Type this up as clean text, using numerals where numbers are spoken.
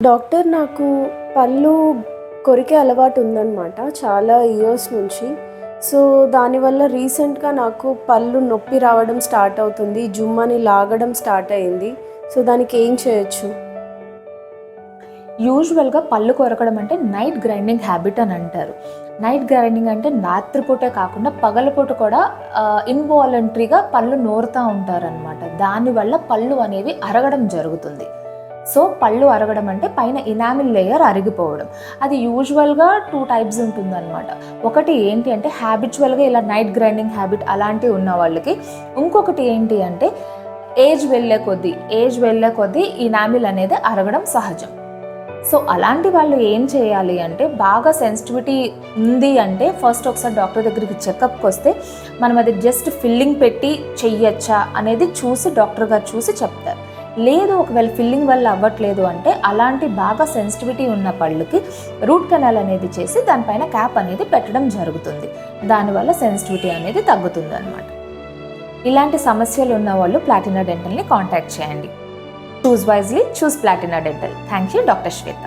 Doctor, నాకు పళ్ళు కొరికే అలవాటు ఉందన్నమాట చాలా ఇయర్స్ నుంచి. సో దానివల్ల రీసెంట్గా నాకు పళ్ళు నొప్పి రావడం స్టార్ట్ అవుతుంది, జుమ్మని లాగడం స్టార్ట్ అయింది. సో దానికి ఏం చేయొచ్చు? యూజువల్గా పళ్ళు కొరకడం అంటే నైట్ గ్రైండింగ్ హ్యాబిట్ అని అంటారు. నైట్ గ్రైండింగ్ అంటే రాత్రిపూటే కాకుండా పగలపూట కూడా ఇన్వాలంటరీగా పళ్ళు నోరుతూ ఉంటారనమాట. దానివల్ల పళ్ళు అనేవి అరగడం జరుగుతుంది. సో పళ్ళు అరగడం అంటే పైన ఇనామిల్ లేయర్ అరిగిపోవడం. అది యూజువల్గా 2 టైప్స్ ఉంటుందన్నమాట. ఒకటి ఏంటి అంటే హ్యాబిచువల్గా ఇలా నైట్ గ్రైండింగ్ హ్యాబిట్ అలాంటివి ఉన్న వాళ్ళకి. ఇంకొకటి ఏంటి అంటే ఏజ్ వెళ్ళే కొద్దీ ఇనామిల్ అనేది అరగడం సహజం. సో అలాంటి వాళ్ళు ఏం చేయాలి అంటే, బాగా సెన్సిటివిటీ ఉంది అంటే ఫస్ట్ ఒకసారి డాక్టర్ దగ్గరికి చెకప్కి వస్తే మనం అది జస్ట్ ఫిల్లింగ్ పెట్టి చెయ్యొచ్చా అనేది డాక్టర్ గారు చూసి చెప్తారు. లేదు, ఒకవేళ ఫిల్లింగ్ వల్ల అవ్వట్లేదు అంటే అలాంటి బాగా సెన్సిటివిటీ ఉన్న పళ్ళుకి రూట్ కెనాల్ అనేది చేసి దానిపైన క్యాప్ అనేది పెట్టడం జరుగుతుంది. దానివల్ల సెన్సిటివిటీ అనేది తగ్గుతుంది అన్నమాట. ఇలాంటి సమస్యలు ఉన్న వాళ్ళు ప్లాటినా డెంటల్ని కాంటాక్ట్ చేయండి. చూస్ wisely, choose Platina dental. Thank you, doctor Shweta.